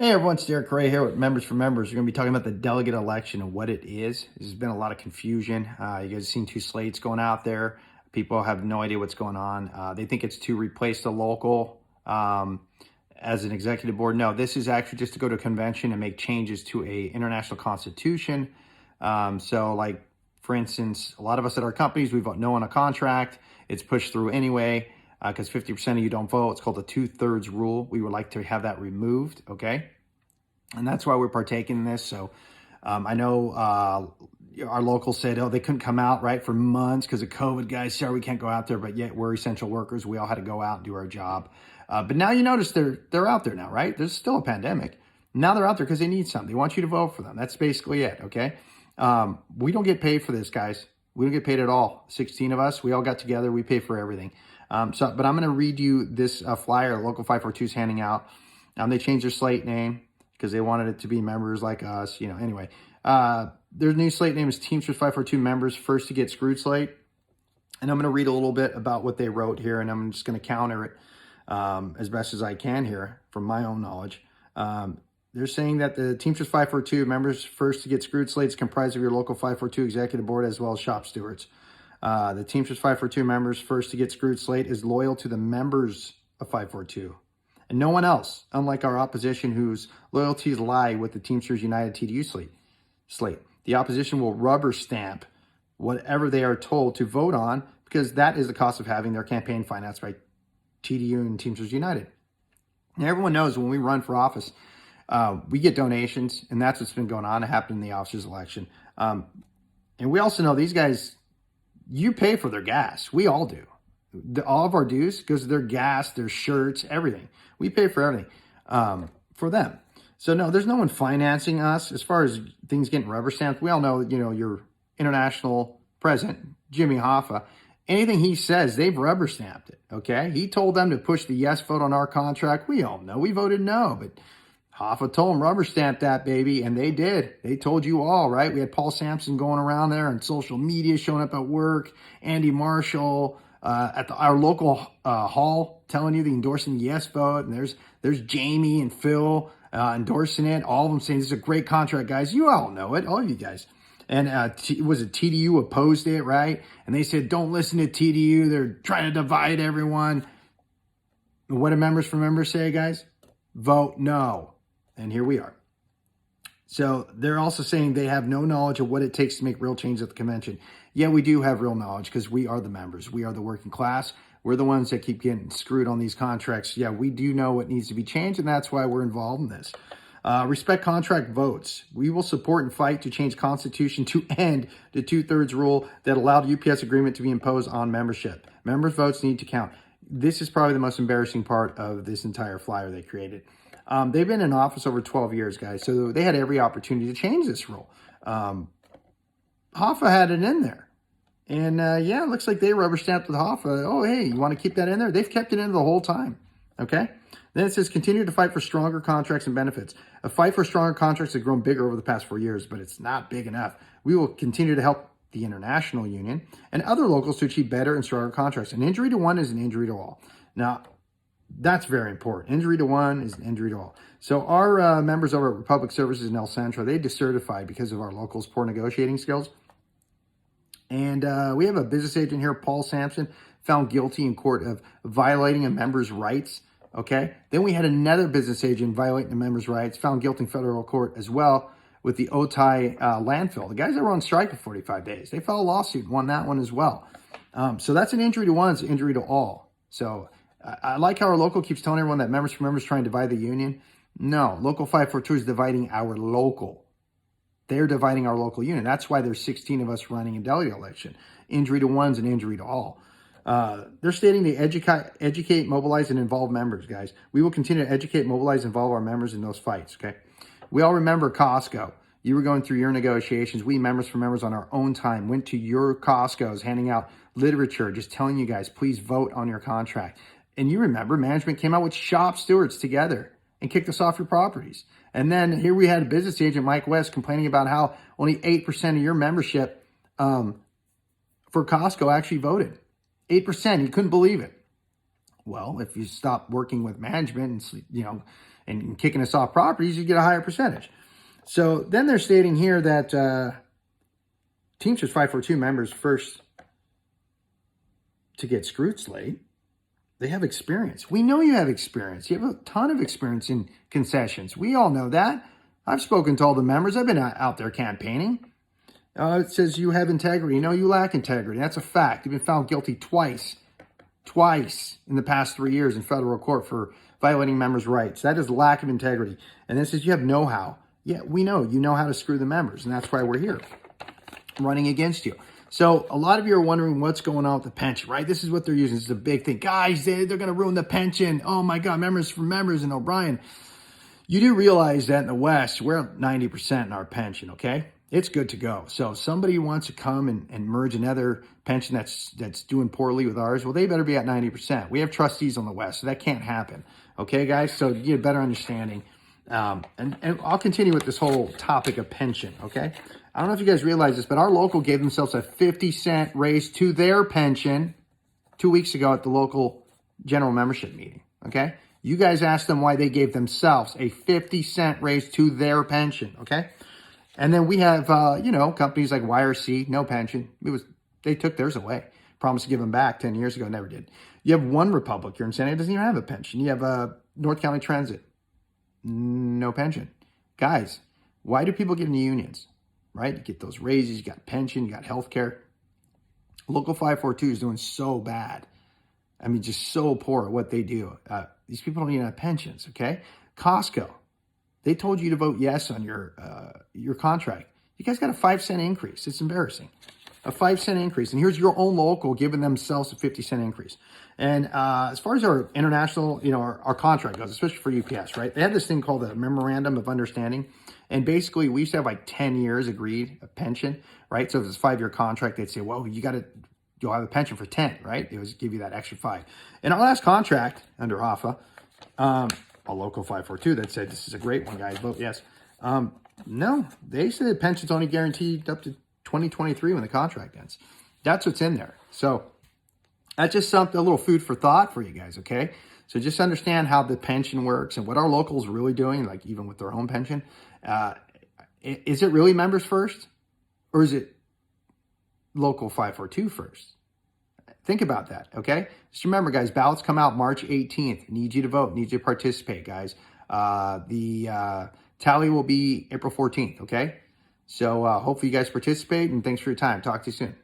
Hey everyone, it's Derek Ray here with Members for Members. We're going to be talking about the delegate election and what it is. There's been a lot of confusion. You guys have seen two slates going out there. People have no idea what's going on. They think it's to replace the local as an executive board. No, this is actually just to go to a convention and make changes to a international constitution. So like, for instance, a lot of us at our companies, we vote no on a contract. It's pushed through anyway. Because 50% of you don't vote. It's called the 2/3 rule. We would like to have that removed, okay? And that's why we're partaking in this. So I know our locals said, oh, they couldn't come out, right, for months because of COVID, guys. Sorry, we can't go out there, but yet we're essential workers. We all had to go out and do our job. But now you notice they're out there now, right? There's still a pandemic. Now they're out there because they need something. They want you to vote for them. That's basically it, okay? We don't get paid for this, guys. We don't get paid at all. 16 of us, we all got together. We pay for everything. But I'm going to read you this flyer Local 542 is handing out. They changed their slate name because they wanted it to be members like us. Anyway, their new slate name is Teamsters 542 Members First to Get Screwed Slate. And I'm going to read a little bit about what they wrote here, and I'm just going to counter it as best as I can here from my own knowledge. They're saying that the Teamsters 542 Members First to Get Screwed Slate is comprised of your local 542 executive board as well as shop stewards. The Teamsters 542 members First to Get Screwed slate is loyal to the members of 542 and no one else, unlike our opposition whose loyalties lie with the Teamsters United TDU slate. The opposition will rubber stamp whatever they are told to vote on because that is the cost of having their campaign financed by TDU and Teamsters United. And everyone knows when we run for office, we get donations, and that's what's been going on. It happened in the officers election. And we also know these guys, you pay for their gas. We all do. All of our dues goes to their gas, their shirts, everything. We pay for everything for them. So no, there's no one financing us as far as things getting rubber stamped. We all know, your international president, Jimmy Hoffa, anything he says, they've rubber stamped it, okay? He told them to push the yes vote on our contract. We all know. We voted no, but Hoffa told them rubber stamp that, baby, and they did. They told you all, right? We had Paul Sampson going around there on social media, showing up at work, Andy Marshall at our local hall telling you the endorsing the yes vote, and there's Jamie and Phil endorsing it, all of them saying this is a great contract, guys. You all know it, all of you guys. And was it TDU opposed it, right? And they said, don't listen to TDU. They're trying to divide everyone. What do members for members say, guys? Vote no. And here we are. So they're also saying they have no knowledge of what it takes to make real change at the convention. Yeah, we do have real knowledge because we are the members. We are the working class. We're the ones that keep getting screwed on these contracts. Yeah, we do know what needs to be changed, and that's why we're involved in this. Respect contract votes. We will support and fight to change Constitution to end the 2/3 rule that allowed UPS agreement to be imposed on membership. Members' votes need to count. This is probably the most embarrassing part of this entire flyer they created. They've been in office over 12 years, guys, so they had every opportunity to change this rule. Hoffa had it in there. And, yeah, it looks like they rubber stamped with Hoffa. Oh, hey, you want to keep that in there? They've kept it in the whole time, okay? Then it says, continue to fight for stronger contracts and benefits. A fight for stronger contracts has grown bigger over the past 4 years, but it's not big enough. We will continue to help the International Union and other locals to achieve better and stronger contracts. An injury to one is an injury to all. Now, that's very important. Injury to one is an injury to all. So our members over at Republic Services in El Centro, they decertified because of our locals' poor negotiating skills. And we have a business agent here, Paul Sampson, found guilty in court of violating a member's rights. Okay. Then we had another business agent violating a member's rights, found guilty in federal court as well with the Otay landfill. The guys that were on strike for 45 days, they filed a lawsuit and won that one as well. So that's an injury to one, it's an injury to all. So I like how our local keeps telling everyone that members for members try and divide the union. No, Local 542 is dividing our local. They're dividing our local union. That's why there's 16 of us running a delegate election. Injury to one is an injury to all. They're stating they educate, mobilize, and involve members, guys. We will continue to educate, mobilize, and involve our members in those fights, okay? We all remember Costco. You were going through your negotiations. We, members for members, on our own time, went to your Costco's, handing out literature, just telling you guys, please vote on your contract. And you remember, management came out with shop stewards together and kicked us off your properties. And then here we had a business agent, Mike West, complaining about how only 8% of your membership for Costco actually voted. 8%. He couldn't believe it. Well, if you stop working with management and kicking us off properties, you get a higher percentage. So then they're stating here that Teamsters 542 members first to get screwed slate. They have experience. We know you have experience. You have a ton of experience in concessions. We all know that. I've spoken to all the members. I've been out there campaigning. It says you have integrity. No, you lack integrity. That's a fact. You've been found guilty twice in the past 3 years in federal court for violating members' rights. That is lack of integrity. And this is you have know-how. Yeah, we know. You know how to screw the members, and that's why we're here running against you. So a lot of you are wondering what's going on with the pension, right? This is what they're using. This is a big thing. Guys, they're going to ruin the pension. Oh, my God, members for members and O'Brien. You do realize that in the West, we're at 90% in our pension, okay? It's good to go. So if somebody wants to come and merge another pension that's doing poorly with ours, well, they better be at 90%. We have trustees on the West, so that can't happen. Okay, guys? So you get a better understanding. And I'll continue with this whole topic of pension, okay? I don't know if you guys realize this, but our local gave themselves a 50-cent raise to their pension 2 weeks ago at the local general membership meeting, okay? You guys asked them why they gave themselves a 50-cent raise to their pension, okay? And then we have, companies like YRC, no pension. They took theirs away. Promised to give them back 10 years ago, never did. You have One Republic here in San Diego, doesn't even have a pension. You have North County Transit, no pension. Guys, why do people get into unions, right? You get those raises, you got pension, you got health care. Local 542 is doing so bad. I mean, just so poor at what they do. These people don't even have pensions, okay? Costco, they told you to vote yes on your contract. You guys got a 5-cent increase. It's embarrassing. A 5-cent increase. And here's your own local giving themselves a 50-cent increase. And as far as our international, our contract goes, especially for UPS, right? They have this thing called a Memorandum of Understanding. And basically, we used to have like 10 years agreed of pension, right? So if it's a 5-year contract, they'd say, well, you'll have a pension for 10, right? They would give you that extra 5. In our last contract under HAFA, a local 542 that said, this is a great one, guys, vote yes. No, they said the pension's only guaranteed up to 2023 when the contract ends. That's what's in there. So that's just a little food for thought for you guys, okay? So just understand how the pension works and what our locals are really doing, like even with their own pension. Is it really members first, or is it local 542 first? Think about that, okay? Just remember, guys, ballots come out March 18th. Need you to vote. Need you to participate, guys. The tally will be April 14th, okay? So hopefully you guys participate, and thanks for your time. Talk to you soon.